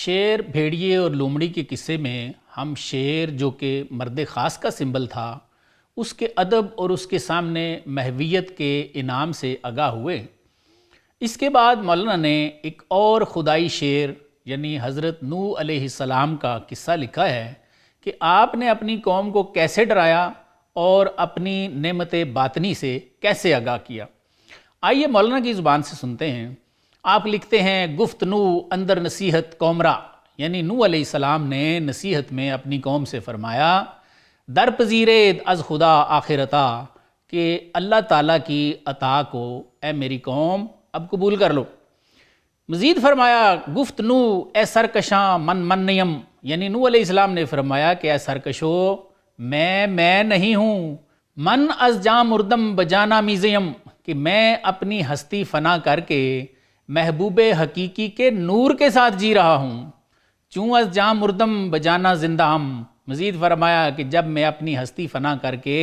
شیر، بھیڑیے اور لومڑی کے قصے میں ہم شیر جو کہ مرد خاص کا سمبل تھا اس کے ادب اور اس کے سامنے محویت کے انعام سے آگاہ ہوئے۔ اس کے بعد مولانا نے ایک اور خدائی شیر یعنی حضرت نوح علیہ السلام کا قصہ لکھا ہے کہ آپ نے اپنی قوم کو کیسے ڈرایا اور اپنی نعمت باطنی سے کیسے آگاہ کیا۔ آئیے مولانا کی زبان سے سنتے ہیں۔ آپ لکھتے ہیں، گفت نوح اندر نصیحت قومرا، یعنی نوح علیہ السلام نے نصیحت میں اپنی قوم سے فرمایا، در پذیرید از خدا آخرتا، کہ اللہ تعالیٰ کی عطا کو اے میری قوم اب قبول کر لو۔ مزید فرمایا، گفت نوح اے سرکشاں من نیم، یعنی نوح علیہ السلام نے فرمایا کہ اے سرکشو میں نہیں ہوں، من از جاں مردم بجانا میزیم، کہ میں اپنی ہستی فنا کر کے محبوب حقیقی کے نور کے ساتھ جی رہا ہوں، چوں از جاں مردم بجانا زندہ ہم۔ مزید فرمایا کہ جب میں اپنی ہستی فنا کر کے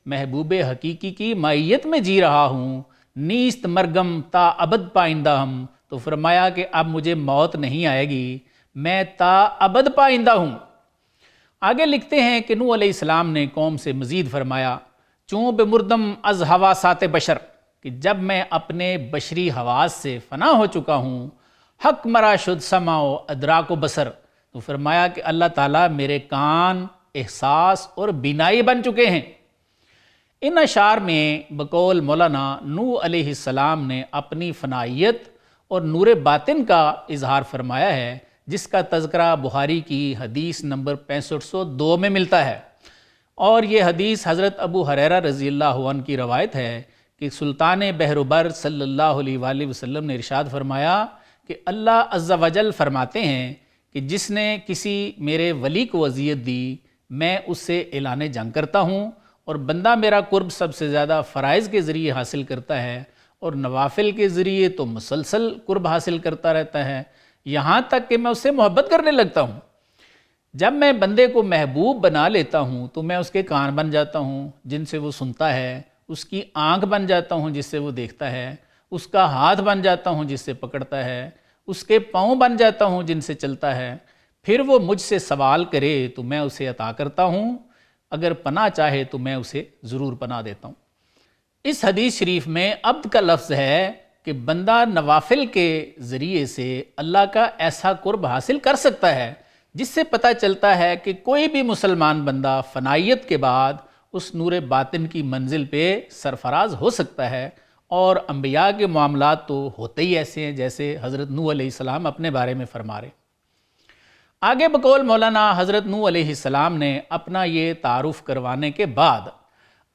محبوب حقیقی کی معیت میں جی رہا ہوں، نیست مرگم تا ابد پائندہ ہم، تو فرمایا کہ اب مجھے موت نہیں آئے گی، میں تا ابد پائندہ ہوں۔ آگے لکھتے ہیں کہ نوح علیہ السلام نے قوم سے مزید فرمایا، چوں بمردم از حواسات بشر، کہ جب میں اپنے بشری حواس سے فنا ہو چکا ہوں، حق مرا شد سمع و ادراک و بصر، تو فرمایا کہ اللہ تعالیٰ میرے کان، احساس اور بینائی بن چکے ہیں۔ ان اشعار میں بقول مولانا نوح علیہ السلام نے اپنی فنائیت اور نور باطن کا اظہار فرمایا ہے، جس کا تذکرہ بخاری کی حدیث نمبر 6502 میں ملتا ہے، اور یہ حدیث حضرت ابو ہریرہ رضی اللہ عنہ کی روایت ہے کہ سلطان بحر بر صلی اللہ علیہ وآلہ وسلم نے ارشاد فرمایا کہ اللہ عز و جل فرماتے ہیں کہ جس نے کسی میرے ولی کو اذیت دی میں اس سے اعلان جنگ کرتا ہوں، اور بندہ میرا قرب سب سے زیادہ فرائض کے ذریعے حاصل کرتا ہے اور نوافل کے ذریعے تو مسلسل قرب حاصل کرتا رہتا ہے، یہاں تک کہ میں اس سے محبت کرنے لگتا ہوں۔ جب میں بندے کو محبوب بنا لیتا ہوں تو میں اس کے کان بن جاتا ہوں جن سے وہ سنتا ہے، اس کی آنکھ بن جاتا ہوں جس سے وہ دیکھتا ہے، اس کا ہاتھ بن جاتا ہوں جس سے پکڑتا ہے، اس کے پاؤں بن جاتا ہوں جن سے چلتا ہے، پھر وہ مجھ سے سوال کرے تو میں اسے عطا کرتا ہوں، اگر پناہ چاہے تو میں اسے ضرور پناہ دیتا ہوں۔ اس حدیث شریف میں عبد کا لفظ ہے کہ بندہ نوافل کے ذریعے سے اللہ کا ایسا قرب حاصل کر سکتا ہے جس سے پتہ چلتا ہے کہ کوئی بھی مسلمان بندہ فنائیت کے بعد اس نور باطن کی منزل پہ سرفراز ہو سکتا ہے، اور انبیاء کے معاملات تو ہوتے ہی ایسے ہیں جیسے حضرت نوح علیہ السلام اپنے بارے میں فرما رہے۔ آگے بقول مولانا حضرت نوح علیہ السلام نے اپنا یہ تعارف کروانے کے بعد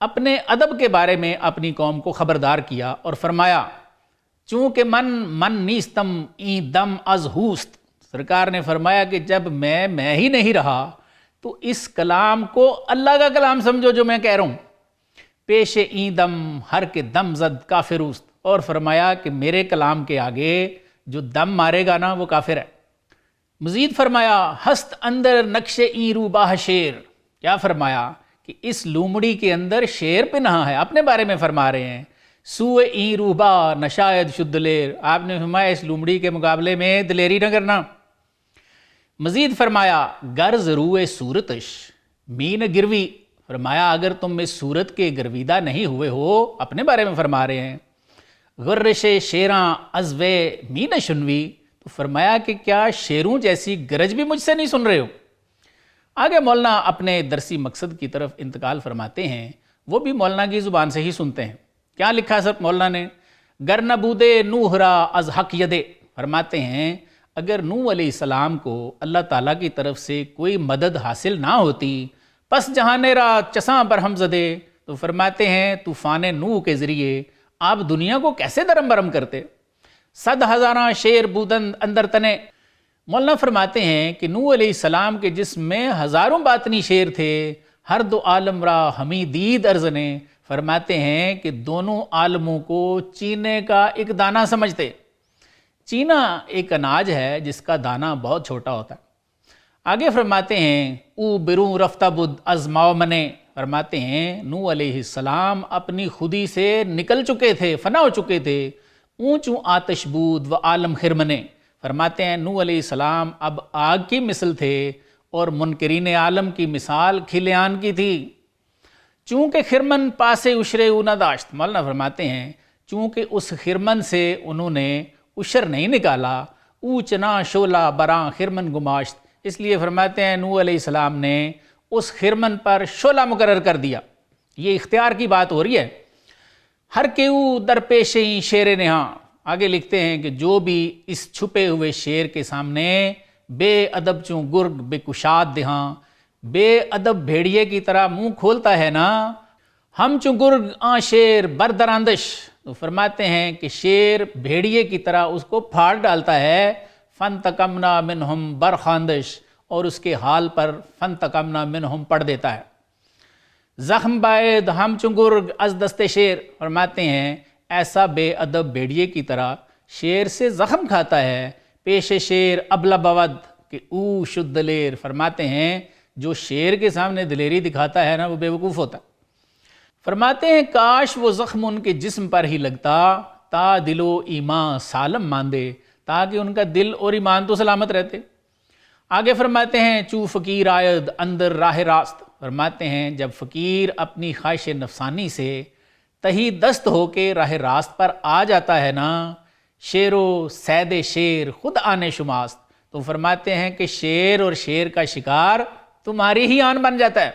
اپنے ادب کے بارے میں اپنی قوم کو خبردار کیا اور فرمایا، چونکہ من نیستم این دم از ہوست، سرکار نے فرمایا کہ جب میں ہی نہیں رہا تو اس کلام کو اللہ کا کلام سمجھو جو میں کہہ رہا ہوں، پیش این دم ہر کے دم زد کافروست، اور فرمایا کہ میرے کلام کے آگے جو دم مارے گا نا وہ کافر ہے۔ مزید فرمایا، ہست اندر نقش این روباہ شیر، کیا فرمایا کہ اس لومڑی کے اندر شیر پنہا ہے، اپنے بارے میں فرما رہے ہیں، سوء این روبا نشاید شد دلیر، آپ نے فرمایا اس لومڑی کے مقابلے میں دلیری نہ کرنا۔ مزید فرمایا، گرز روئے صورتش مین گروی، فرمایا اگر تم اس صورت کے گرویدہ نہیں ہوئے ہو، اپنے بارے میں فرما رہے ہیں، غرش شیراں ازوے مین شنوی، تو فرمایا کہ کیا شیروں جیسی گرج بھی مجھ سے نہیں سن رہے ہو۔ آگے مولانا اپنے درسی مقصد کی طرف انتقال فرماتے ہیں، وہ بھی مولانا کی زبان سے ہی سنتے ہیں۔ کیا لکھا سر مولانا نے؟ گر نبودے نوح را از حق یدے، فرماتے ہیں اگر نوح علیہ السلام کو اللہ تعالیٰ کی طرف سے کوئی مدد حاصل نہ ہوتی، پس جہانے را چساں برہم زدے، تو فرماتے ہیں طوفان نوح کے ذریعے آپ دنیا کو کیسے درم برم کرتے۔ صد ہزاراں شیر بودند اندر تنے، مولانا فرماتے ہیں کہ نوح علیہ السلام کے جسم میں ہزاروں باطنی شیر تھے، ہر دو عالم را ہمی دید ارزنے، فرماتے ہیں کہ دونوں عالموں کو چینے کا ایک دانہ سمجھتے۔ چینا ایک اناج ہے جس کا دانہ بہت چھوٹا ہوتا ہے۔ آگے فرماتے ہیں، او بروں رفتہ بد از ماو منے، فرماتے ہیں نوح علیہ السلام اپنی خودی سے نکل چکے تھے، فنا ہو چکے تھے، اونچوں آتش بود و عالم خرمنے، فرماتے ہیں نوح علیہ السلام اب آگ کی مثل تھے اور منکرین عالم کی مثال کھلیان کی تھی۔ چونکہ خرمن پاسے عشرے او نہ داشت، مولانا فرماتے ہیں چونکہ اس خرمن سے انہوں نے عشر نہیں نکالا، اوچنا شولہ براں خرمن گماشت، اس لیے فرماتے ہیں نوح علیہ السلام نے اس خرمن پر شولہ مقرر کر دیا۔ یہ اختیار کی بات ہو رہی ہے۔ ہر کیو درپیشیں شیر نہاں، آگے لکھتے ہیں کہ جو بھی اس چھپے ہوئے شیر کے سامنے بے ادب چوں گرگ بے کشاد دہاں، بے ادب بھیڑیے کی طرح منہ کھولتا ہے نا، ہم چوں گرگ آن شیر بردراندش، تو فرماتے ہیں کہ شیر بھیڑیے کی طرح اس کو پھاڑ ڈالتا ہے، فانتقمنا منہم برخاندش، اور اس کے حال پر فانتقمنا منہم پڑھ دیتا ہے۔ زخم باید ہم چنگرگ از دست شیر، فرماتے ہیں ایسا بے ادب بھیڑیے کی طرح شیر سے زخم کھاتا ہے، پیش شیر ابلا بود کہ او شد دلیر، فرماتے ہیں جو شیر کے سامنے دلیری دکھاتا ہے نا وہ بے وقوف ہوتا ہے۔ فرماتے ہیں کاش وہ زخم ان کے جسم پر ہی لگتا، تا دل و ایمان سالم ماندے، تاکہ ان کا دل اور ایمان تو سلامت رہتے۔ آگے فرماتے ہیں چو فقیر آید اندر راہ راست، فرماتے ہیں جب فقیر اپنی خواہش نفسانی سے تہی دست ہو کے راہ راست پر آ جاتا ہے نا، شیر و سید شیر خود آنے شماست، تو فرماتے ہیں کہ شیر اور شیر کا شکار تمہاری ہی آن بن جاتا ہے۔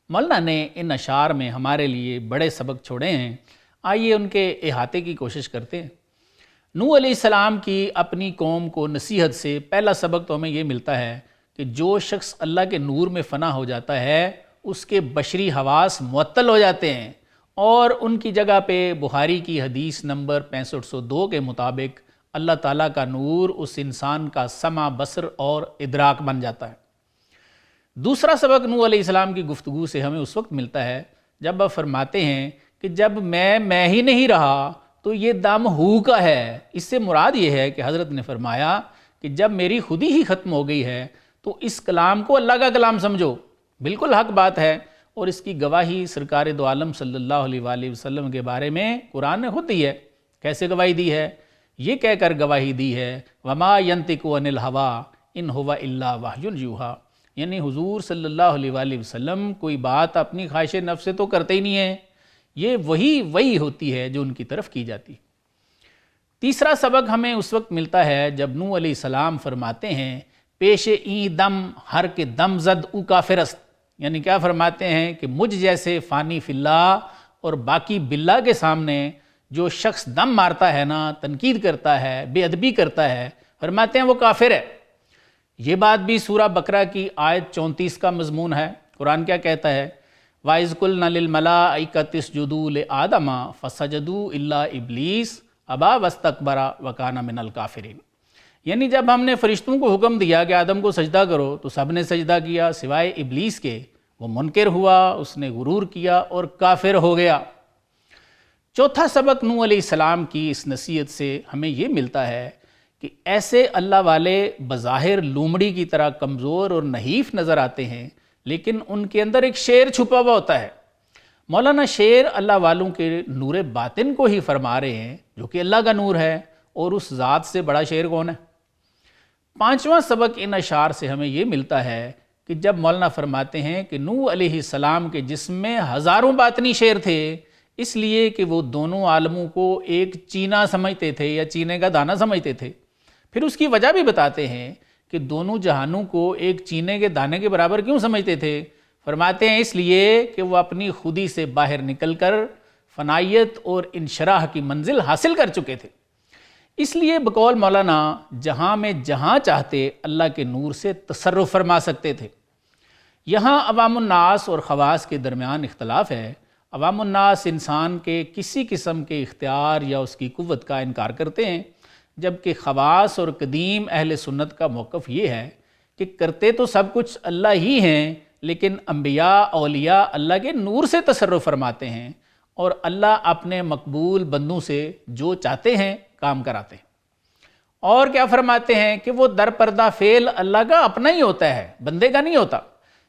مولانا نے ان اشعار میں ہمارے لیے بڑے سبق چھوڑے ہیں، آئیے ان کے احاطے کی کوشش کرتے ہیں۔ نوح علیہ السلام کی اپنی قوم کو نصیحت سے پہلا سبق تو ہمیں یہ ملتا ہے کہ جو شخص اللہ کے نور میں فنا ہو جاتا ہے اس کے بشری حواس معطل ہو جاتے ہیں، اور ان کی جگہ پہ بخاری کی حدیث نمبر 6502 کے مطابق اللہ تعالیٰ کا نور اس انسان کا سمع بصر اور ادراک بن جاتا ہے۔ دوسرا سبق نوح علیہ السلام کی گفتگو سے ہمیں اس وقت ملتا ہے جب آپ فرماتے ہیں کہ جب میں ہی نہیں رہا تو یہ دم ہو کا ہے۔ اس سے مراد یہ ہے کہ حضرت نے فرمایا کہ جب میری خودی ہی ختم ہو گئی ہے تو اس کلام کو اللہ کا کلام سمجھو، بالکل حق بات ہے، اور اس کی گواہی سرکار دو عالم صلی اللہ علیہ وآلہ وسلم کے بارے میں قرآن نے خود دی ہے۔ کیسے گواہی دی ہے؟ یہ کہہ کر گواہی دی ہے وما ينطق عن الهوى ان هو الا وحی یوحیٰ، یعنی حضور صلی اللہ علیہ وآلہ وسلم کوئی بات اپنی خواہش نفس سے تو کرتے ہی نہیں ہیں، یہ وہی ہوتی ہے جو ان کی طرف کی جاتی۔ تیسرا سبق ہمیں اس وقت ملتا ہے جب نوح علیہ السلام فرماتے ہیں پیش این دم ہر کے دم زد او کافرست، یعنی کیا فرماتے ہیں کہ مجھ جیسے فانی فی اللہ اور باقی باللہ کے سامنے جو شخص دم مارتا ہے نا، تنقید کرتا ہے، بے ادبی کرتا ہے، فرماتے ہیں وہ کافر ہے۔ یہ بات بھی سورہ بقرہ کی آیت 34 کا مضمون ہے۔ قرآن کیا کہتا ہے؟ وَإِذْ قُلْنَا لِلْمَلَائِكَةِ اسْجُدُوا لِآدَمَ فَسَجَدُوا إِلَّا إِبْلِيسَ أَبَىٰ وَاسْتَكْبَرَ وَكَانَ مِنَ الْكَافِرِينَ، یعنی جب ہم نے فرشتوں کو حکم دیا کہ آدم کو سجدہ کرو تو سب نے سجدہ کیا سوائے ابلیس کے، وہ منکر ہوا، اس نے غرور کیا اور کافر ہو گیا۔ چوتھا سبق نوح علیہ السلام کی اس نصیحت سے ہمیں یہ ملتا ہے کہ ایسے اللہ والے بظاہر لومڑی کی طرح کمزور اور نحیف نظر آتے ہیں، لیکن ان کے اندر ایک شیر چھپا ہوا ہوتا ہے۔ مولانا شیر اللہ والوں کے نور باطن کو ہی فرما رہے ہیں جو کہ اللہ کا نور ہے، اور اس ذات سے بڑا شیر کون ہے؟ پانچواں سبق ان اشعار سے ہمیں یہ ملتا ہے کہ جب مولانا فرماتے ہیں کہ نوح علیہ السلام کے جسم میں ہزاروں باطنی شیر تھے، اس لیے کہ وہ دونوں عالموں کو ایک چینا سمجھتے تھے یا چینے کا دانہ سمجھتے تھے۔ پھر اس کی وجہ بھی بتاتے ہیں کہ دونوں جہانوں کو ایک چینے کے دانے کے برابر کیوں سمجھتے تھے؟ فرماتے ہیں اس لیے کہ وہ اپنی خودی سے باہر نکل کر فنائیت اور انشراح کی منزل حاصل کر چکے تھے۔ اس لیے بقول مولانا جہاں میں جہاں چاہتے اللہ کے نور سے تصرف فرما سکتے تھے۔ یہاں عوام الناس اور خواص کے درمیان اختلاف ہے۔ عوام الناس انسان کے کسی قسم کے اختیار یا اس کی قوت کا انکار کرتے ہیں، جبکہ خواص اور قدیم اہل سنت کا موقف یہ ہے کہ کرتے تو سب کچھ اللہ ہی ہیں، لیکن انبیاء اولیاء اللہ کے نور سے تصرف فرماتے ہیں، اور اللہ اپنے مقبول بندوں سے جو چاہتے ہیں کام کراتے ہیں۔ اور کیا فرماتے ہیں کہ وہ در پردہ فعل اللہ کا اپنا ہی ہوتا ہے، بندے کا نہیں ہوتا۔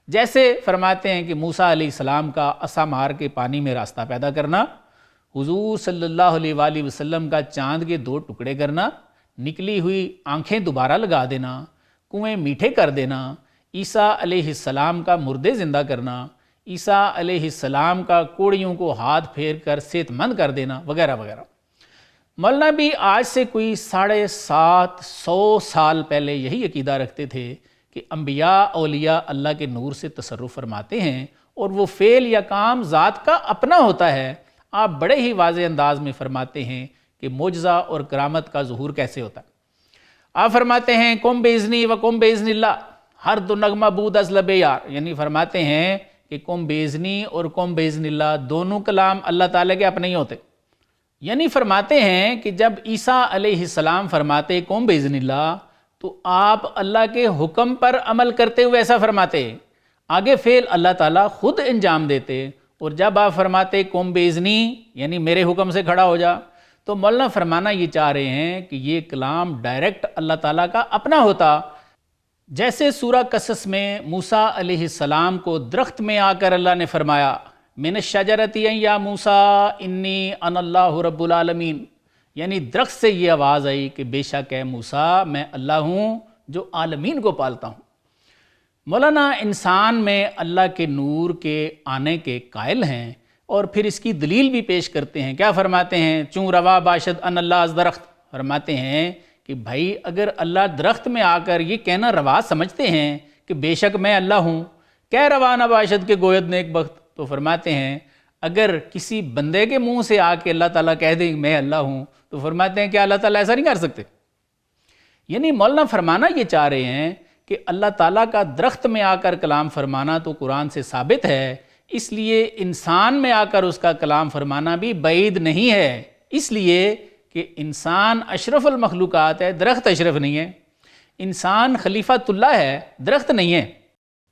جیسے فرماتے ہیں کہ موسیٰ علیہ السلام کا عصا مار کے پانی میں راستہ پیدا کرنا، حضور صلی اللہ علیہ وآلہ وسلم کا چاند کے 2 ٹکڑے کرنا، نکلی ہوئی آنکھیں دوبارہ لگا دینا، کنویں میٹھے کر دینا، عیسیٰ علیہ السلام کا مردے زندہ کرنا، عیسیٰ علیہ السلام کا کوڑیوں کو ہاتھ پھیر کر صحت مند کر دینا، وغیرہ وغیرہ۔ مولانا بھی آج سے کوئی 750 سال پہلے یہی عقیدہ رکھتے تھے کہ انبیاء اولیاء اللہ کے نور سے تصرف فرماتے ہیں اور وہ فعل یا کام ذات کا اپنا ہوتا ہے۔ آپ بڑے ہی واضح انداز میں فرماتے ہیں کہ معجزہ اور کرامت کا ظہور کیسے ہوتا ہے۔ آپ فرماتے ہیں قم باذنی و قم باذن اللہ، ہر دو نغمہ بود از لب یار، یعنی فرماتے ہیں کہ قم باذنی اور قم باذن اللہ دونوں کلام اللہ تعالیٰ کے اپنے ہی ہوتے، یعنی فرماتے ہیں کہ جب عیسیٰ علیہ السلام فرماتے قم باذن اللہ تو آپ اللہ کے حکم پر عمل کرتے ہوئے ایسا فرماتے، آگے فعل اللہ تعالیٰ خود انجام دیتے، اور جب آپ فرماتے قم باذنی یعنی میرے حکم سے کھڑا ہو جا، تو مولانا فرمانا یہ چاہ رہے ہیں کہ یہ کلام ڈائریکٹ اللہ تعالیٰ کا اپنا ہوتا، جیسے سورہ قصص میں موسیٰ علیہ السلام کو درخت میں آ کر اللہ نے فرمایا من الشجرۃ یا موسیٰ انی انا اللہ رب العالمین، یعنی درخت سے یہ آواز آئی کہ بے شک ہے موسیٰ میں اللہ ہوں جو عالمین کو پالتا ہوں۔ مولانا انسان میں اللہ کے نور کے آنے کے قائل ہیں، اور پھر اس کی دلیل بھی پیش کرتے ہیں۔ کیا فرماتے ہیں؟ چوں روا باشد ان اللہ از درخت، فرماتے ہیں کہ بھائی اگر اللہ درخت میں آ کر یہ کہنا روا سمجھتے ہیں کہ بے شک میں اللہ ہوں، کہہ روا نہ باشد کے گوید نیک بخت، تو فرماتے ہیں اگر کسی بندے کے منہ سے آ کے اللہ تعالیٰ کہہ دیں کہ میں اللہ ہوں، تو فرماتے ہیں کہ اللہ تعالیٰ ایسا نہیں کر سکتے۔ یعنی مولانا فرمانا یہ چاہ رہے ہیں کہ اللہ تعالیٰ کا درخت میں آ کر کلام فرمانا تو قرآن سے ثابت ہے، اس لیے انسان میں آ کر اس کا کلام فرمانا بھی بعید نہیں ہے، اس لیے کہ انسان اشرف المخلوقات ہے، درخت اشرف نہیں ہے۔ انسان خلیفۃ اللہ ہے، درخت نہیں ہے۔